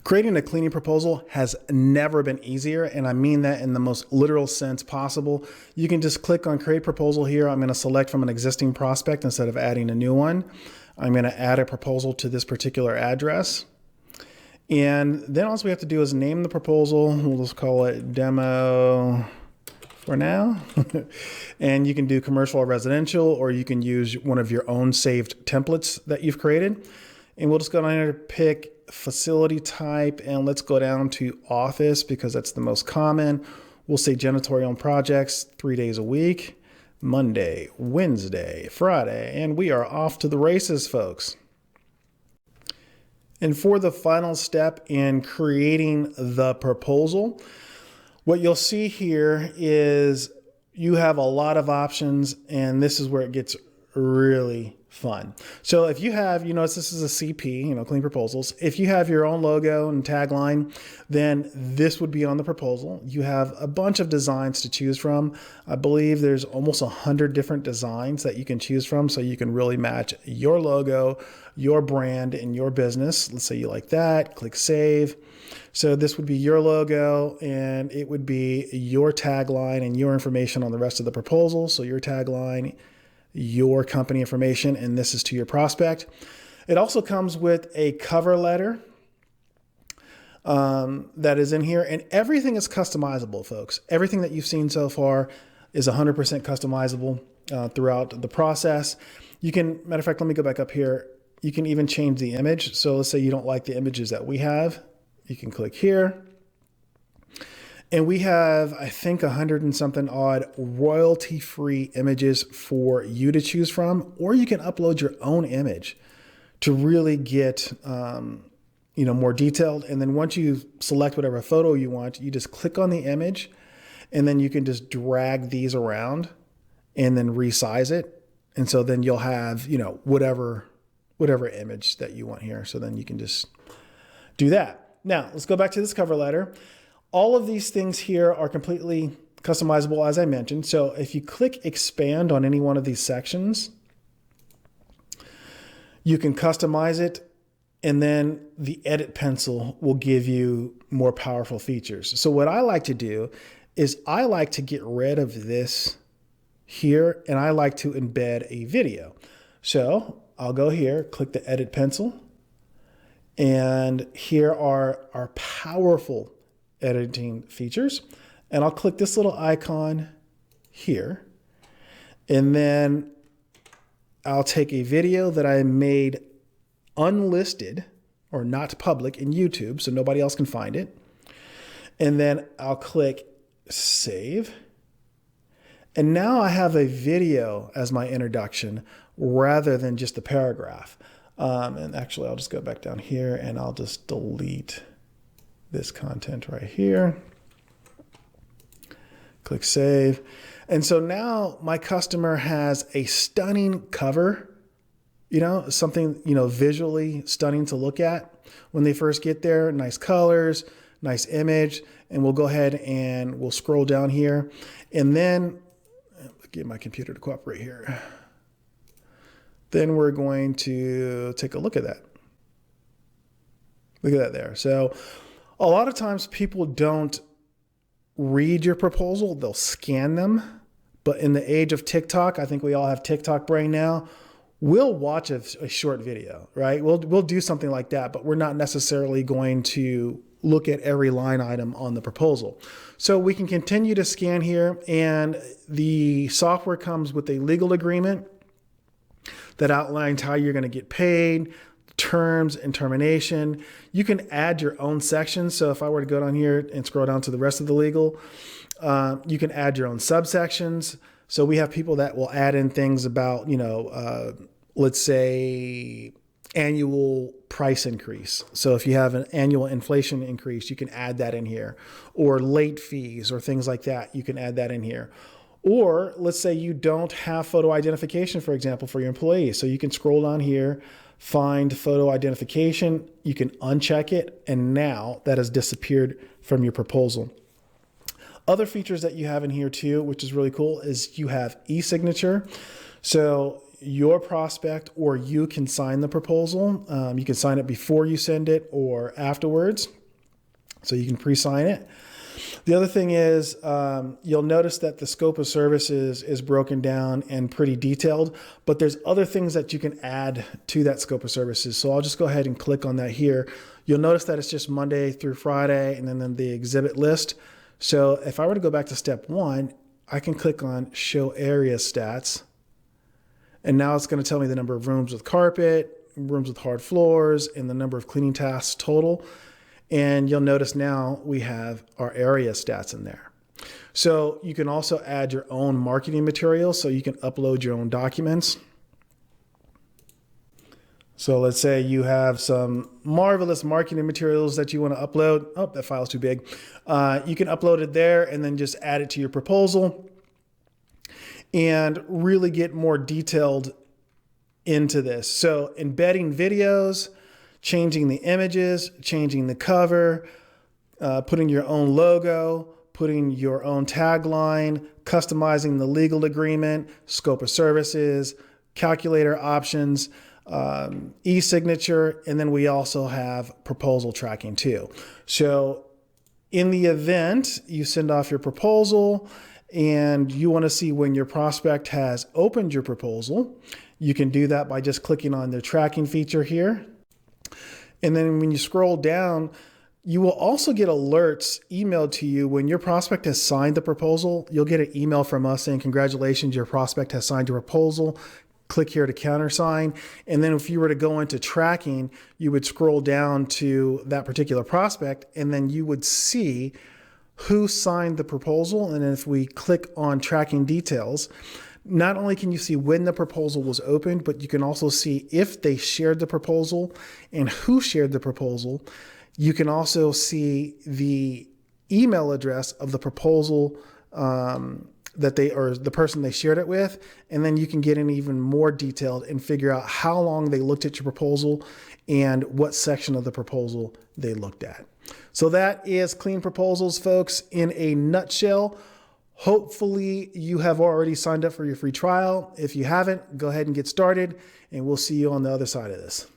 Creating a cleaning proposal has never been easier, and I mean that in the most literal sense possible. You can just click on Create Proposal here. I'm going to select from an existing prospect instead of adding a new one. I'm going to add a proposal to this particular address. And then all we have to do is name the proposal. We'll just call it Demo for now. And you can do commercial or residential, or you can use one of your own saved templates that you've created. And we'll just go down here to pick facility type, and let's go down to office because that's the most common. We'll say janitorial projects 3 days a week, Monday, Wednesday, Friday, and we are off to the races, folks. And for the final step in creating the proposal, what you'll see here is you have a lot of options, and this is where it gets really fun. So if you have, you notice this is a CP, clean proposals. If you have your own logo and tagline, then this would be on the proposal. You have a bunch of designs to choose from. I believe there's almost 100 different designs that you can choose from, so you can really match your logo, your brand, and your business. Let's say you like that, click save. So this would be your logo, and it would be your tagline and your information on the rest of the proposal. So your tagline, your company information, and this is to your prospect. It also comes with a cover letter that is in here, and everything is customizable, folks. Everything that you've seen so far is 100% customizable throughout the process. You can, matter of fact, let me go back up here. You can even change the image. So let's say you don't like the images that we have. You can click here. And we have, I think, 100 and something odd royalty-free images for you to choose from, or you can upload your own image to really get, more detailed. And then once you select whatever photo you want, you just click on the image, and then you can just drag these around and then resize it. And so then you'll have, whatever image that you want here. So then you can just do that. Now, let's go back to this cover letter. All of these things here are completely customizable, as I mentioned. So if you click expand on any one of these sections, you can customize it, and then the edit pencil will give you more powerful features. So what I like to do is I like to get rid of this here, and I like to embed a video. So I'll go here, click the edit pencil, and here are our powerful editing features. And I'll click this little icon here. And then I'll take a video that I made unlisted or not public in YouTube, so nobody else can find it. And then I'll click save. And now I have a video as my introduction rather than just a paragraph. And actually, I'll just go back down here and I'll just delete this content right here. Click save. And so now my customer has a stunning cover, something, visually stunning to look at when they first get there. Nice colors, nice image. And we'll go ahead and we'll scroll down here. And then get my computer to cooperate here. Then we're going to take a look at that. Look at that there. So a lot of times people don't read your proposal, they'll scan them. But in the age of TikTok, I think we all have TikTok brain now, we'll watch a short video, right? We'll do something like that, but we're not necessarily going to look at every line item on the proposal. So we can continue to scan here, and the software comes with a legal agreement that outlines how you're going to get paid, terms and termination. You can add your own sections. So if I were to go down here and scroll down to the rest of the legal, you can add your own subsections. So we have people that will add in things about, let's say annual price increase. So if you have an annual inflation increase, you can add that in here, or late fees or things like that. You can add that in here. Or let's say you don't have photo identification, for example, for your employees. So you can scroll down here, find photo identification, you can uncheck it, and now that has disappeared from your proposal. Other features that you have in here too, which is really cool, is you have e-signature. So your prospect or you can sign the proposal. You can sign it before you send it or afterwards. So you can pre-sign it. The other thing is you'll notice that the scope of services is broken down and pretty detailed, but there's other things that you can add to that scope of services. So I'll just go ahead and click on that here. You'll notice that it's just Monday through Friday and then the exhibit list. So if I were to go back to step 1, I can click on show area stats. And now it's going to tell me the number of rooms with carpet, rooms with hard floors, and the number of cleaning tasks total. And you'll notice now we have our area stats in there. So you can also add your own marketing materials, so you can upload your own documents. So let's say you have some marvelous marketing materials that you want to upload. Oh, that file's too big. You can upload it there and then just add it to your proposal and really get more detailed into this. So embedding videos, changing the images, changing the cover, putting your own logo, putting your own tagline, customizing the legal agreement, scope of services, calculator options, e-signature, and then we also have proposal tracking too. So in the event you send off your proposal and you want to see when your prospect has opened your proposal, you can do that by just clicking on the tracking feature here. And then when you scroll down, you will also get alerts emailed to you when your prospect has signed the proposal. You'll get an email from us saying, congratulations, your prospect has signed your proposal. Click here to countersign. And then if you were to go into tracking, you would scroll down to that particular prospect, and then you would see who signed the proposal. And if we click on tracking details, not only can you see when the proposal was opened, but you can also see if they shared the proposal and who shared the proposal. You can also see the email address of the proposal that they, or the person they shared it with. And then you can get in even more detailed and figure out how long they looked at your proposal and what section of the proposal they looked at. So that is Clean Proposals, folks, in a nutshell. Hopefully you have already signed up for your free trial. If you haven't, go ahead and get started, and we'll see you on the other side of this.